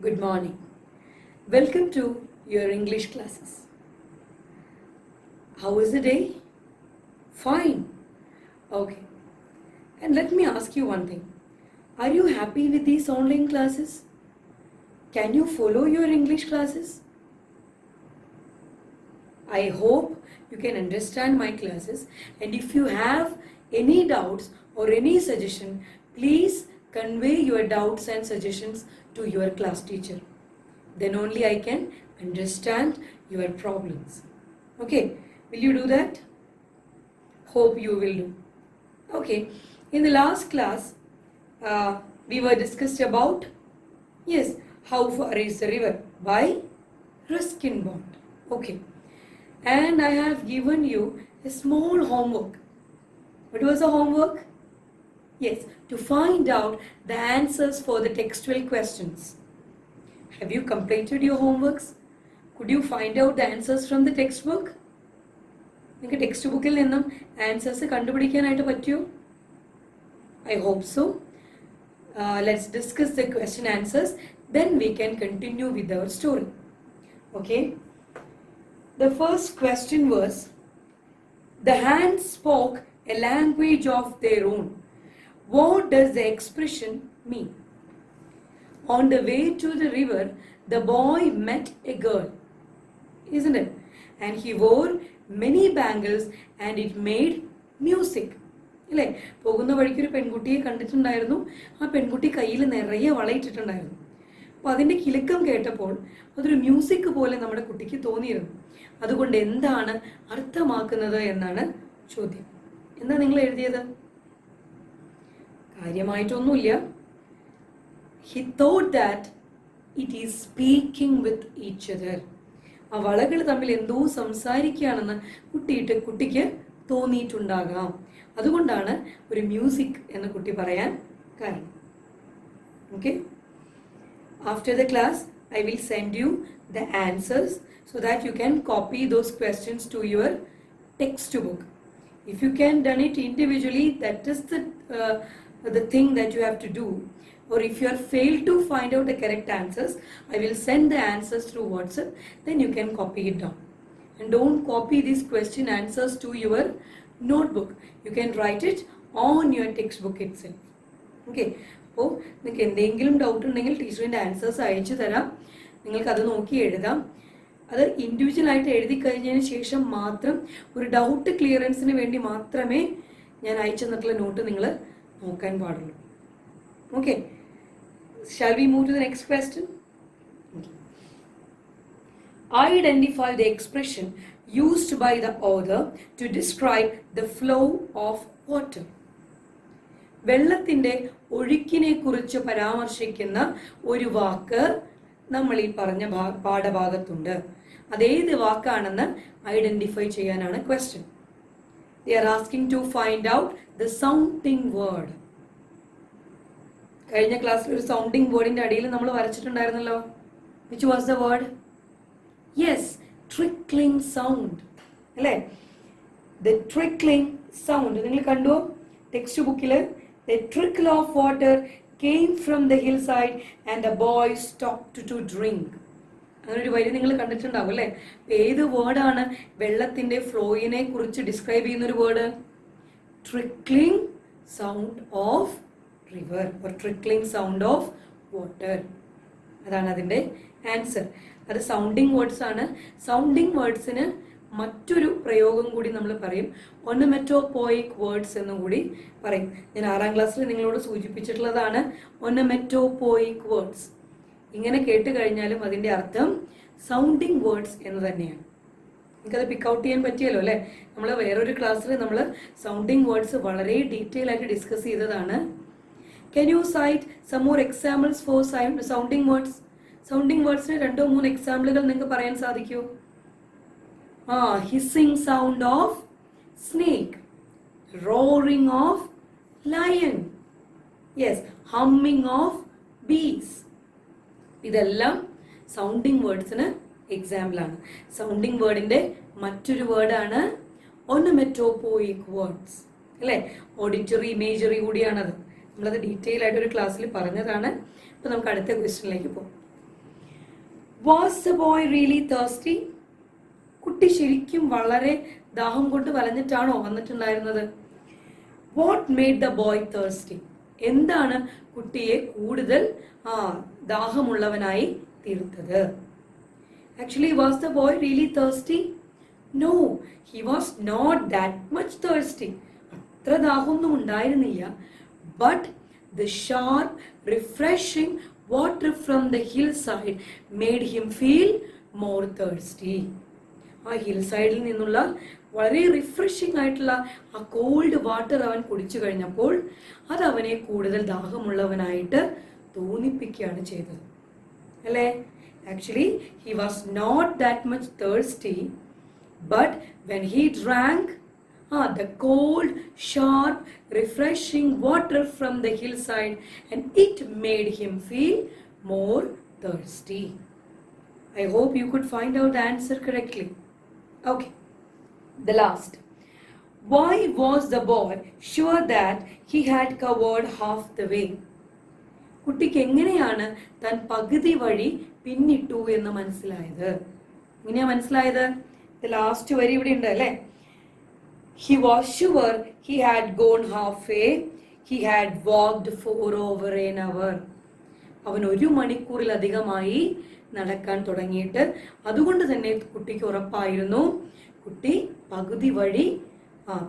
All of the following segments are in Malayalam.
Good morning. Welcome to your English classes. How is the day? Fine. Okay. And let me ask you one thing. Are you happy with these online classes? Can you follow your English classes? I hope you can understand my classes, and if you have any doubts or any suggestion, please convey your doubts and suggestions to your class teacher. Then only I can understand your problems. Okay, will you do that? Hope you will do. Okay, in the last class, we were discussed about, yes, How Far is the River by Ruskin Bond. Okay, and I have given you a small homework. What was the homework? Yes, to find out the answers for the textual questions. Have you completed your homeworks? Could you find out the answers from the textbook? നിങ്ങൾക്ക് ടെക്സ്റ്റ് ബുക്കിൽ നിന്നും ആൻസേഴ്സ് കണ്ടുപിടിക്കാനായിട്ട് പറ്റുമോ? I hope so. Let's discuss the question answers. Then we can continue with our story. Okay. The first question was, the hands spoke a language of their own. What does the expression mean? On the way to the river, the boy met a girl, isn't it? And he wore many bangles and it made music. അല്ലേ, പോകുന്ന വഴിക്ക് ഒരു പെൺകുട്ടിയെ കണ്ടിട്ടുണ്ടായിരുന്നു. ആ പെൺകുട്ടി കയ്യിൽ നിറയെ വളയിട്ടിട്ടുണ്ടായിരുന്നു. അപ്പോൾ അതിൻ്റെ കിലുക്കം കേട്ടപ്പോൾ അതൊരു മ്യൂസിക് പോലെ നമ്മുടെ കുട്ടിക്ക് തോന്നിയിരുന്നു. അതുകൊണ്ട് എന്താണ് അർത്ഥമാക്കുന്നത് എന്നാണ് ചോദ്യം. എന്താ നിങ്ങൾ എഴുതിയത്? കാര്യമായിട്ടൊന്നുമില്ല. He thought that it is speaking with each other. ആ വളകൾ തമ്മിൽ എന്തോ സംസാരിക്കുകയാണെന്ന് കുട്ടിക്ക് തോന്നിയിട്ടുണ്ടാകാം. അതുകൊണ്ടാണ് ഒരു മ്യൂസിക് എന്ന് കുട്ടി പറയാൻ കാരണം. Okay, after the class I will send you the answers so that you can copy those questions to your textbook. If you can done it individually, that is the thing that you have to do. Or if you are failed to find out the correct answers, I will send the answers through WhatsApp. Then you can copy it down. And don't copy these question answers to your notebook. You can write it on your textbook itself. Okay. അപ്പോൾ നിങ്ങൾക്ക് എന്തെങ്കിലും ഡൗട്ട് ഉണ്ടെങ്കിൽ ടീച്ചറിൻ്റെ ആൻസേഴ്സ് അയച്ചു തരാം. നിങ്ങൾക്കത് നോക്കി എഴുതാം. അത് ഇൻഡിവിജ്വലായിട്ട് എഴുതി കഴിഞ്ഞതിന് ശേഷം മാത്രം ഒരു ഡൗട്ട് ക്ലിയറൻസിന് വേണ്ടി മാത്രമേ ഞാൻ അയച്ചു തന്നിട്ടുള്ള നോട്ട് നിങ്ങൾ നോക്കാൻ പാടുള്ളൂ. Okay, shall we move to the next question? Okay. Identify the expression used by the author to describe the flow of water. വെള്ളത്തിൻ്റെ ഒഴുക്കിനെ കുറിച്ച് പരാമർശിക്കുന്ന ഒരു വാക്ക് നമ്മൾ ഈ പറഞ്ഞ പാഠഭാഗത്തുണ്ട്. അതേത് വാക്കാണെന്ന് ഐഡന്റിഫൈ ചെയ്യാനാണ് question. They are asking to find out the sounding word. കഴിഞ്ഞ ക്ലാസ്സിൽ ഒരു സൗണ്ടിങ് വേർഡിന്റെ അടിയിൽ നമ്മൾ വരച്ചിട്ടുണ്ടായിരുന്നല്ലോ. Which was the word? Yes, trickling sound അല്ലേ? ദ ട്രിക്ലിംഗ് സൗണ്ട് നിങ്ങൾ കണ്ടുവോ ടെക്സ്റ്റ് ബുക്കിൽ? The trickle of water came from the hill side and the boy stopped to drink. അങ്ങനെ ഒരു വരി നിങ്ങൾ കണ്ടിട്ടുണ്ടാവും അല്ലേ? ഏത് വേർഡാണ് വെള്ളത്തിന്റെ ഫ്ലോയിനെ കുറിച്ച് ഡിസ്ക്രൈബ് ചെയ്യുന്ന ഒരു word? Trickling sound of river or trickling sound of water. അതാണ് അതിൻ്റെ ആൻസർ. അത് സൗണ്ടിങ് വേർഡ്സ് ആണ്. സൗണ്ടിങ് വേർഡ്സിന് മറ്റൊരു പ്രയോഗം കൂടി നമ്മൾ പറയും, ഒനോമറ്റോപോയിക് വേർഡ്സ് എന്നും കൂടി പറയും. ഞാൻ 6ാം ക്ലാസ്സിൽ നിങ്ങളോട് സൂചിപ്പിച്ചിട്ടുള്ളതാണ് ഒനോമറ്റോപോയിക് വേർഡ്സ്. ഇങ്ങനെ കേട്ട് കഴിഞ്ഞാലും അതിൻ്റെ അർത്ഥം സൗണ്ടിങ് വേർഡ്സ് എന്ന് തന്നെയാണ്. നിങ്ങൾക്കത് പിക്ക് ഔട്ട് ചെയ്യാൻ പറ്റിയല്ലോ അല്ലേ? നമ്മൾ വേറൊരു ക്ലാസ്സിൽ നമ്മൾ സൗണ്ടിങ് വേർഡ്സ് വളരെ ഡീറ്റെയിൽ ആയിട്ട് ഡിസ്കസ് ചെയ്തതാണ്. Can you cite some more examples for sounding words? Sounding words നെ 2-3 എക്സാമ്പിളുകൾ നിങ്ങൾക്ക് പറയാൻ സാധിക്കുമോ? Hissing sound of snake, roaring of lion, yes, humming of bees. ഇതെല്ലാം സൗണ്ടിങ് വേർഡ്സിന് എക്സാമ്പിൾ ആണ്. സൗണ്ടിങ് വേർഡിന്റെ മറ്റൊരു വേർഡാണ് ഒനോമറ്റോപോയിക് വേർഡ്സ് അല്ലേ? ഓഡിറ്ററി ഇമേജറി കൂടിയാണത്. നമ്മളത് ഡീറ്റെയിൽ ആയിട്ട് ഒരു ക്ലാസ്സിൽ പറഞ്ഞതാണ്. അപ്പോൾ നമുക്ക് അടുത്ത ക്വസ്റ്റ്യനിലേക്ക് പോകാം. Was the boy really thirsty? കുട്ടി ശരിക്കും വളരെ ദാഹം കൊണ്ട് വലഞ്ഞിട്ടാണോ വന്നിട്ടുണ്ടായിരുന്നത്? What made the boy thirsty? എന്താണ് കുട്ടിയെ കൂടുതൽ ദാഹമുള്ളവനായി തീർത്തത്? Actually, was the boy really thirsty? No, he was not that much thirsty. അത്ര ദാഹമൊന്നും ഉണ്ടായിരുന്നില്ല. But the sharp, refreshing water from the hillside made him feel more thirsty. ആ ഹിൽ സൈഡിൽ നിന്നുള്ള വളരെ റിഫ്രഷിംഗ് ആയിട്ടുള്ള ആ കോൾഡ് വാട്ടർ അവൻ കുടിച്ചു കഴിഞ്ഞപ്പോൾ അത് അവനെ കൂടുതൽ ദാഹമുള്ളവനായിട്ട് തോന്നിപ്പിക്കുകയാണ് ചെയ്തത് അല്ലേ? Actually he was not that much thirsty, but when he drank the cold, sharp, refreshing water from the hillside, and it made him feel more thirsty. I hope you could find out the answer correctly. Okay, the last. Why was the boy sure that he had covered half the way? കുട്ടിക്ക് എങ്ങനെയാണ് താൻ പകുതി വഴി പിന്നിട്ടു എന്ന് മനസ്സിലായത്? എങ്ങനെയാ മനസ്സിലായത്? ലാസ്റ്റ് വരി ഇവിടെ ഉണ്ട് അല്ലേ? He was sure he had gone halfway. He had walked for over an hour. അവൻ 1 മണിക്കൂറിലധികമായി നടക്കാൻ തുടങ്ങിയിട്ട് അതുകൊണ്ട് തന്നെ കുട്ടിക്ക് ഉറപ്പായിരുന്നു കുട്ടി പകുതി വഴി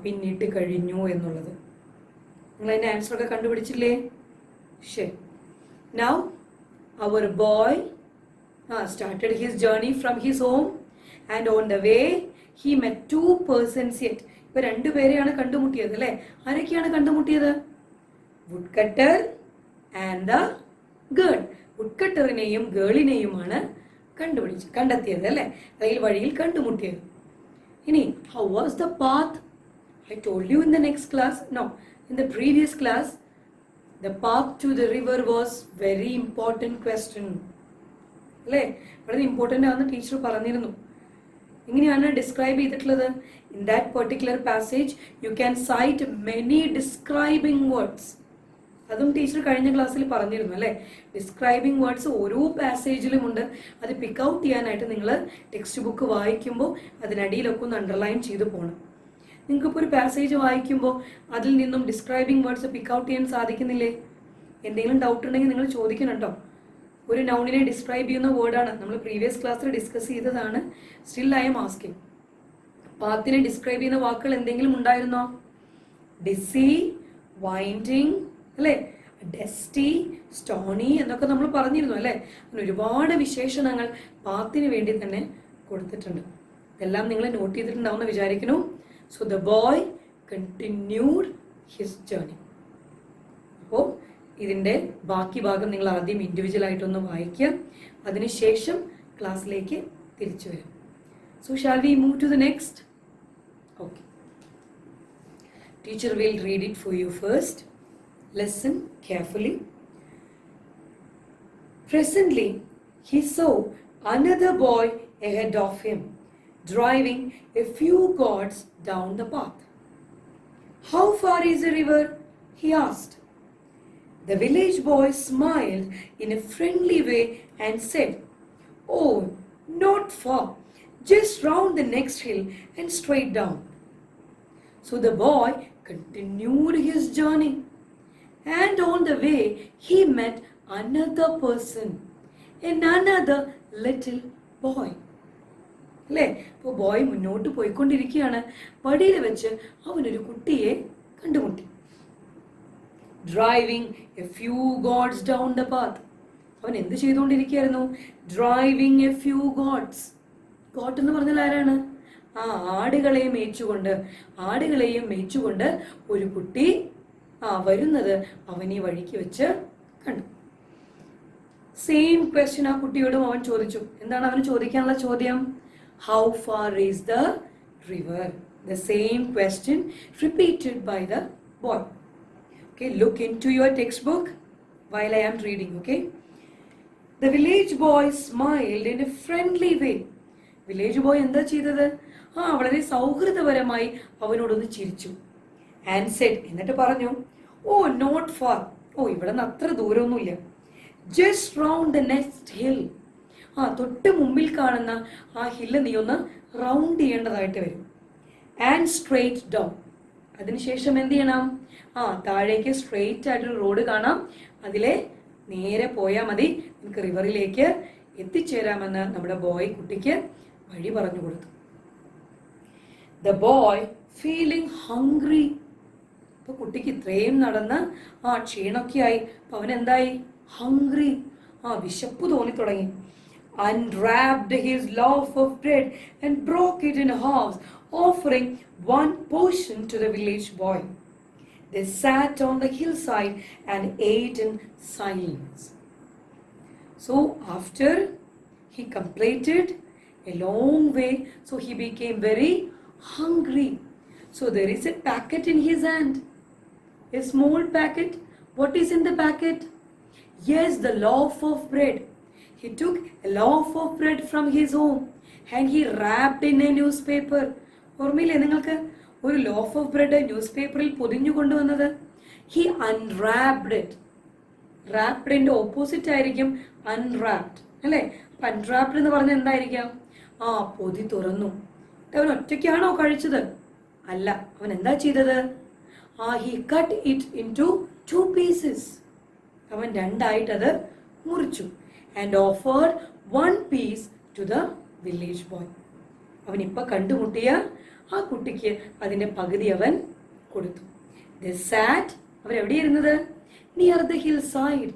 പിന്നിട്ട് കഴിഞ്ഞു എന്നുള്ളത്. നിങ്ങൾ അതിന്റെ ആൻസർ ഒക്കെ കണ്ടുപിടിച്ചില്ലേ? ശരി. Now our boy started his journey from his home, and on the way he met 2 persons yet. ഇപ്പൊ 2 പേരെയാണ് കണ്ടുമുട്ടിയത് അല്ലെ? ആരൊക്കെയാണ് കണ്ടുമുട്ടിയത്? Wood cutter and the girl. Wood കട്ടറിനെയും ഗേളിനെയുമാണ് കണ്ടെത്തിയത് അല്ലെ? റെയിൽ വഴിയിൽ കണ്ടുമുട്ടിയത്. ഇനി how was the path? I told you in the next class, no, in the previous class, the path to the river was very important question അല്ലേ? വളരെ ഇമ്പോർട്ടൻ്റ് ആണെന്ന് ടീച്ചർ പറഞ്ഞിരുന്നു. എങ്ങനെയാണ് ഡിസ്ക്രൈബ് ചെയ്തിട്ടുള്ളത്? In that particular passage you can cite many describing words. അതും ടീച്ചർ കഴിഞ്ഞ ക്ലാസ്സിൽ പറഞ്ഞിരുന്നു അല്ലേ? ഡിസ്ക്രൈബിംഗ് വേർഡ്സ് ഓരോ പാസേജിലും ഉണ്ട്. അത് പിക്ക് ഔട്ട് ചെയ്യാനായിട്ട് നിങ്ങൾ ടെക്സ്റ്റ് ബുക്ക് വായിക്കുമ്പോൾ അതിനടിയിലൊക്കെ ഒന്ന് അണ്ടർലൈൻ ചെയ്ത് പോകണം. നിങ്ങൾക്കിപ്പോൾ ഒരു പാസേജ് വായിക്കുമ്പോൾ അതിൽ നിന്നും ഡിസ്ക്രൈബിംഗ് വേർഡ്സ് പിക്ക് ഔട്ട് ചെയ്യാൻ സാധിക്കുന്നില്ലേ? എന്തെങ്കിലും ഡൗട്ട് ഉണ്ടെങ്കിൽ നിങ്ങൾ ചോദിക്കണം കേട്ടോ. ഒരു നൗണിനെ ഡിസ്ക്രൈബ് ചെയ്യുന്ന വേർഡാണ്, നമ്മൾ പ്രീവിയസ് ക്ലാസ്സിൽ ഡിസ്കസ് ചെയ്തതാണ്. സ്റ്റിൽ ഐ എം ആസ്കിങ്, പാത്തിനെ ഡിസ്ക്രൈബ് ചെയ്യുന്ന വാക്കുകൾ എന്തെങ്കിലും ഉണ്ടായിരുന്നോ? ഡിസി, വൈൻഡിങ് അല്ലേ, ഡസ്റ്റി, സ്റ്റോണി എന്നൊക്കെ നമ്മൾ പറഞ്ഞിരുന്നു അല്ലേ? അങ്ങനെ ഒരുപാട് വിശേഷണങ്ങൾ പാത്തിന് വേണ്ടി തന്നെ കൊടുത്തിട്ടുണ്ട്. ഇതെല്ലാം നിങ്ങൾ നോട്ട് ചെയ്തിട്ടുണ്ടാവുമെന്ന് വിചാരിക്കുന്നു. So the boy continued his journey. അപ്പോൾ ഇതിൻ്റെ ബാക്കി ഭാഗം നിങ്ങൾ ആദ്യം ഇൻഡിവിജ്വലായിട്ടൊന്ന് വായിക്കുക, അതിനുശേഷം ക്ലാസ്സിലേക്ക് തിരിച്ചു വരും. So shall we move to the next? Okay, teacher will read it for you first. Listen carefully. Presently, he saw another boy ahead of him, driving a few gourds down the path. How far is the river? He asked. The village boy smiled in a friendly way and said, "Oh, not far, just round the next hill and straight down." So the boy continued his journey. And on the way, he met another person, and another little boy. അല്ലേ? ഇപ്പോൾ ബോയ് മുന്നോട്ട് പോയിക്കൊണ്ടിരിക്കുകയാണ്. വഴിയിൽ വെച്ച് അവനൊരു കുട്ടിയെ കണ്ടുമുട്ടി. Driving a few goats down the path. അവൻ എന്ത് ചെയ്തുകൊണ്ടിരിക്കുകയായിരുന്നു? Driving a few goats. Goat എന്ന് പറഞ്ഞാൽ ആരാണ്? ആടുകളെയും മേയിച്ചുകൊണ്ട് ഒരു കുട്ടി വരുന്നത് അവൻ ഈ വഴിക്ക് വെച്ച് കണ്ടു. സെയിം ക്വസ്റ്റ്യൻ ആ കുട്ടിയോടും അവൻ ചോദിച്ചു. എന്താണ് അവന് ചോദിക്കാനുള്ള ചോദ്യം? How far is the river? The same question repeated by the boy. Okay, look into your textbook while I am reading, okay? The village boy smiled in a friendly way. Village boy എന്താ ചെയ്തത്? വളരെ സൗഹൃദപരമായി അവനോടൊന്ന് ചിരിച്ചു. And said, എന്നിട്ട് പറഞ്ഞു, "Oh, not far. ഇവിടെ നിന്ന് അത്ര ദൂരമൊന്നുമില്ല. Just round the next hill." തൊട്ട് മുമ്പിൽ കാണുന്ന ആ ഹില്ല് നീ ഒന്ന് റൗണ്ട് ചെയ്യേണ്ടതായിട്ട് വരും. And straight down. അതിനുശേഷം എന്ത് ചെയ്യണം? താഴേക്ക് സ്ട്രെയിറ്റ് ആയിട്ടൊരു റോഡ് കാണാം, അതിലെ നേരെ പോയാൽ മതി, നമുക്ക് റിവറിലേക്ക് എത്തിച്ചേരാമെന്ന് നമ്മുടെ ബോയ് കുട്ടിക്ക് വഴി പറഞ്ഞു കൊടുത്തു. The boy feeling hungry. അപ്പൊ കുട്ടിക്ക് ഇത്രയും നടന്ന് ക്ഷീണൊക്കെയായി. അപ്പൊ അവൻ എന്തായി? ഹംഗ്രി, വിശപ്പ് തോന്നി തുടങ്ങി. Unwrapped his loaf of bread and broke it in halves, offering one portion to the village boy. They sat on the hillside and ate in silence. So after he completed a long way, so he became very hungry. So there is a packet in his hand, a small packet. What is in the packet? Yes, the loaf of bread. He took a loaf of bread from his home and he wrapped in a newspaper. ഓർമ്മയില്ലേ നിങ്ങൾക്ക്? ഒരു ലോഫ് ഓഫ് ബ്രെഡ് ന്യൂസ് പേപ്പറിൽ പൊതിഞ്ഞു കൊണ്ടുവന്നത്. He unwrapped it. റാപ്ഡിന്റെ ഓപ്പോസിറ്റ് ആയിരിക്കും അൺറാപ്ഡ്, അല്ലേ? അപ്പൊ അൺറാപ്ഡ് എന്ന് പറഞ്ഞാൽ എന്തായിരിക്കാം? പൊതി തുറന്നു. അവൻ ഒറ്റയ്ക്കാണോ കഴിച്ചത്? അല്ല. അവൻ എന്താ ചെയ്തത്? He cut it into 2 pieces. അവൻ രണ്ടായിട്ട് അത് മുറിച്ചു. And offered 1 piece to the village boy. അവൻ ഇപ്പൊ കണ്ടുമുട്ടിയ ആ കുട്ടിക്ക് അതിന്റെ പകുതി അവൻ കൊടുത്തു. They sat. അവർ എവിടെയിരുന്നത്? Near the hillside.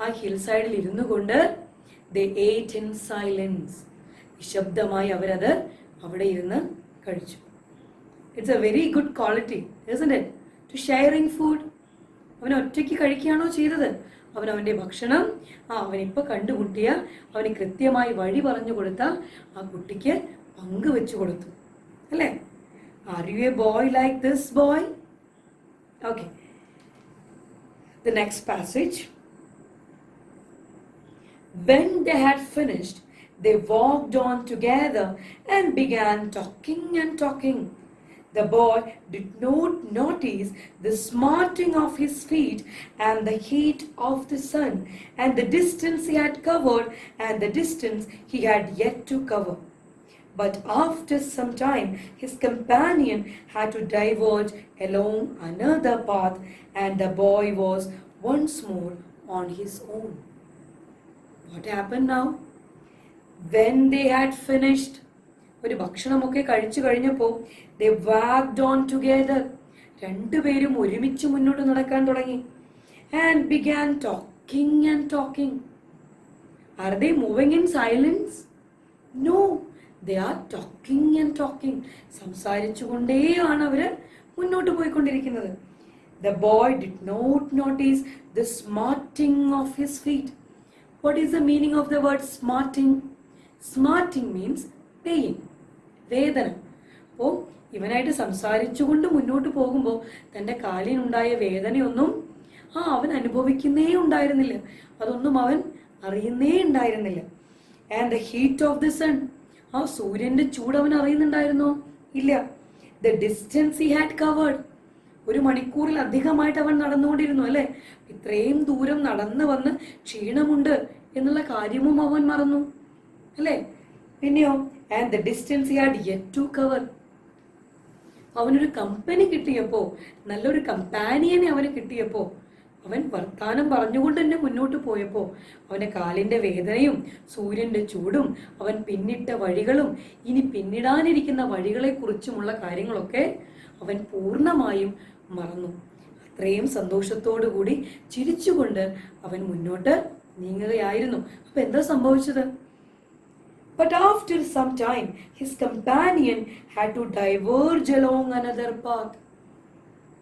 ആ ഹിൽ സൈഡിൽ ഇരുന്നു കൊണ്ട് they ate in silence. നിശബ്ദമായി അവരത് അവിടെ ഇരുന്ന് കഴിച്ചു. It's a very good quality, isn't it? To sharing food. അവൻ ഒറ്റയ്ക്ക് കഴിക്കുകയാണോ ചെയ്തത്? അവൻ അവൻ്റെ ഭക്ഷണം അവനിപ്പോൾ കണ്ടുമുട്ടിയ, അവന് കൃത്യമായി വഴി പറഞ്ഞു കൊടുത്ത ആ കുട്ടിക്ക് പങ്കുവെച്ചു കൊടുത്തു, അല്ലേ? Are you a boy like this boy? Okay. The next passage. When they had finished, they walked on together and began talking and talking. The boy did not notice the smarting of his feet and the heat of the sun and the distance he had covered and the distance he had yet to cover. But after some time, his companion had to diverge along another path and the boy was once more on his own. What happened now? When they had finished, ഒരു ഭക്ഷണമൊക്കെ കഴിച്ചു കഴിഞ്ഞപ്പോൾ they walked on together. രണ്ടുപേരും ഒരുമിച്ച് മുന്നോട്ട് നടക്കാൻ തുടങ്ങി. And began talking and talking. Are they moving in silence? No, they are talking and talking. സംസാരിച്ചുകൊണ്ടേയാണ് അവര് മുന്നോട്ട് പോയിക്കൊണ്ടിരിക്കുന്നത്. The boy did not notice the smarting of his feet. What is the meaning of the word smarting? Smarting means pain, വേദന. അപ്പോൾ ഇവനായിട്ട് സംസാരിച്ചുകൊണ്ട് മുന്നോട്ട് പോകുമ്പോൾ തൻ്റെ കാലിനുണ്ടായ വേദനയൊന്നും അവൻ അനുഭവിക്കുന്നേ ഉണ്ടായിരുന്നില്ല, അതൊന്നും അവൻ അറിയുന്നേ ഉണ്ടായിരുന്നില്ല. And the heat of the sun, സൂര്യന്റെ ചൂട് അവൻ അറിയുന്നുണ്ടായിരുന്നോ? ഇല്ല. The distance he had covered, 1 മണിക്കൂറിൽ അധികമായിട്ട് അവൻ നടന്നുകൊണ്ടിരുന്നു, അല്ലെ? ഇത്രയും ദൂരം നടന്നു വന്ന് ക്ഷീണമുണ്ട് എന്നുള്ള കാര്യവും അവൻ മറന്നു, അല്ലെ? പിന്നെയോ, and the distance he had yet to cover. അവനൊരു കമ്പനി കിട്ടിയപ്പോൾ, നല്ലൊരു കമ്പാനിയനെ അവന് കിട്ടിയപ്പോൾ, അവൻ വർത്താനം പറഞ്ഞുകൊണ്ട് തന്നെ മുന്നോട്ട് പോയപ്പോൾ അവൻ്റെ കാലിൻ്റെ വേദനയും സൂര്യൻ്റെ ചൂടും അവൻ പിന്നിട്ട വഴികളും ഇനി പിന്നിടാനിരിക്കുന്ന വഴികളെക്കുറിച്ചുമുള്ള കാര്യങ്ങളൊക്കെ അവൻ പൂർണ്ണമായും മറന്നു. അത്രയും സന്തോഷത്തോടു കൂടി ചിരിച്ചുകൊണ്ട് അവൻ മുന്നോട്ട് നീങ്ങുകയായിരുന്നു. അപ്പം എന്താ സംഭവിച്ചത്? But after some time, his companion had to diverge along another path.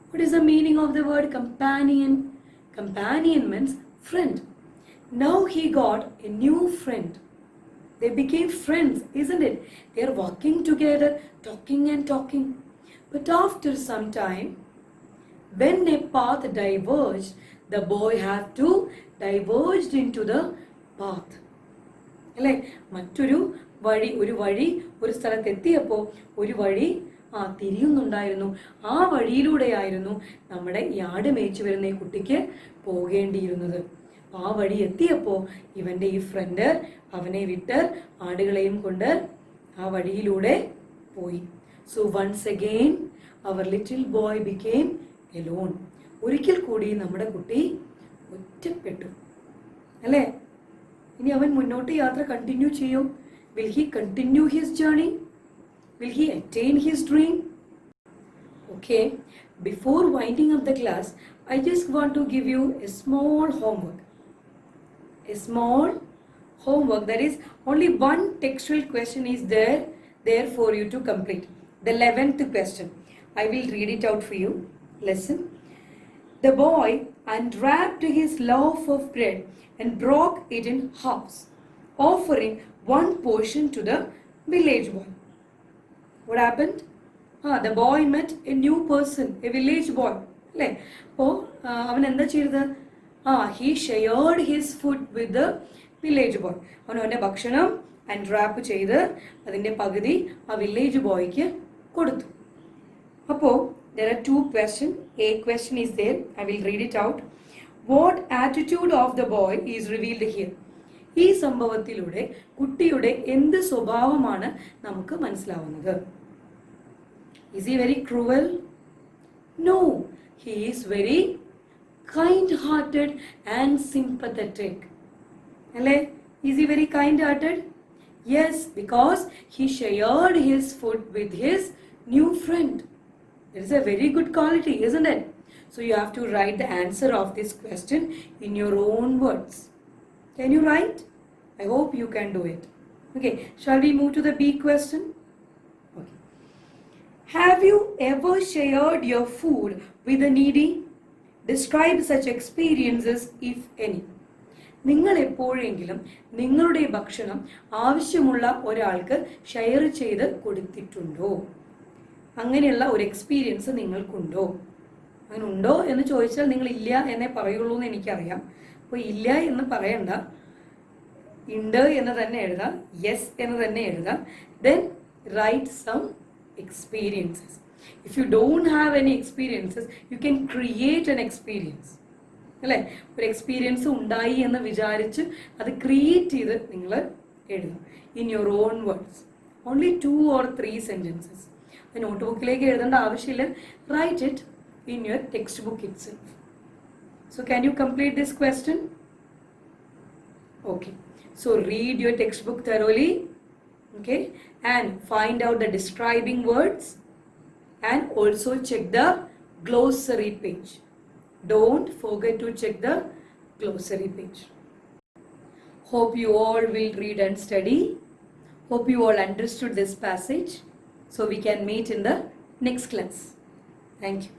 What is the meaning of the word companion? Companion means friend. Now he got a new friend. They became friends, isn't it? They are walking together, talking and talking. But after some time, when a path diverged, the boy had to diverge into the path. അല്ലേ? മറ്റൊരു വഴി, ഒരു സ്ഥലത്ത് എത്തിയപ്പോൾ ഒരു വഴി തിരിയുന്നുണ്ടായിരുന്നു. ആ വഴിയിലൂടെയായിരുന്നു നമ്മുടെ ഈ ആട് മേയിച്ചു വരുന്ന ഈ കുട്ടിക്ക് പോകേണ്ടിയിരുന്നത്. ആ വഴി എത്തിയപ്പോൾ ഇവൻ്റെ ഈ ഫ്രണ്ട് അവനെ വിട്ട് ആടുകളെയും കൊണ്ട് ആ വഴിയിലൂടെ പോയി. സോ വൺസ് അഗെയിൻ അവർ ലിറ്റിൽ ബോയ് ബിക്കെയിം എലോൺ. ഒരിക്കൽ കൂടി നമ്മുടെ കുട്ടി ഒറ്റപ്പെട്ടു അല്ലേ? ഇനി അവൻ മുന്നോട്ട് യാത്ര കണ്ടിന്യൂ ചെയ്യും. Will he continue his journey? Will he attain his dream? Okay, before winding up the class, I just want to give you a small homework. A small homework, that is only one textual question is there for you to complete. The 11th question. I will read it out for you. Listen. The boy unwrapped his loaf of bread and broke it in halves, offering one portion to the village boy. What happened? The boy met a new person, a village boy. അല്ലേ? അപ്പോൾ അവൻ എന്താ ചെയ്തത്? he shared his food with the village boy. അവൻ അവൻ്റെ ഭക്ഷണം അൺറാപ്പ് ചെയ്ത് അതിൻ്റെ പകുതി ആ വില്ലേജ് ബോയ്ക്ക് കൊടുത്തു. അപ്പോൾ there are two questions. A question is there. I will read it out. What attitude of the boy is revealed here? ഈ സംഭവത്തിലൂടെ കുട്ടിയുടെ എന്ത് സ്വഭാവമാണ് നമുക്ക് മനസ്സിലാവുന്നത്? Is he very cruel? No, he is very kind-hearted and sympathetic. Alle? Is he very kind-hearted? Yes, because he shared his food with his new friend. It is a very good quality, isn't it? So you have to write the answer of this question in your own words. Can you write? I hope you can do it. Okay, shall we move to the B question? Okay. Have you ever shared your food with the needy? Describe such experiences, if any. നിങ്ങൾ എപ്പോഴെങ്കിലും നിങ്ങളുടെ ഭക്ഷണം ആവശ്യമുള്ള ഒരാൾക്ക് ഷെയർ ചെയ്ത് കൊടുത്തിട്ടുണ്ടോ? അങ്ങനെയുള്ള ഒരു എക്സ്പീരിയൻസ് നിങ്ങൾക്കുണ്ടോ? അങ്ങനെ ഉണ്ടോ എന്ന് ചോദിച്ചാൽ നിങ്ങൾ ഇല്ല എന്നേ പറയുള്ളൂ എന്ന് എനിക്കറിയാം. അപ്പോൾ ഇല്ല എന്ന് പറയണ്ട, ഉണ്ട് എന്ന് തന്നെ എഴുതാം, യെസ് എന്ന് തന്നെ എഴുതാം. Then write some experiences. If you don't have any experiences, you can create an experience. അല്ലേ? ഒരു എക്സ്പീരിയൻസ് ഉണ്ടായി എന്ന് വിചാരിച്ച് അത് ക്രിയേറ്റ് ചെയ്ത് നിങ്ങൾ എഴുതാം in your own words. Only 2 or 3 sentences. അത് നോട്ട് ബുക്കിലേക്ക് എഴുതേണ്ട ആവശ്യമില്ല. Write it in your textbook itself. So can you complete this question? Okay. So read your textbook thoroughly. Okay. And find out the describing words. And also check the glossary page. Don't forget to check the glossary page. Hope you all will read and study. Hope you all understood this passage. So we can meet in the next class. Thank you.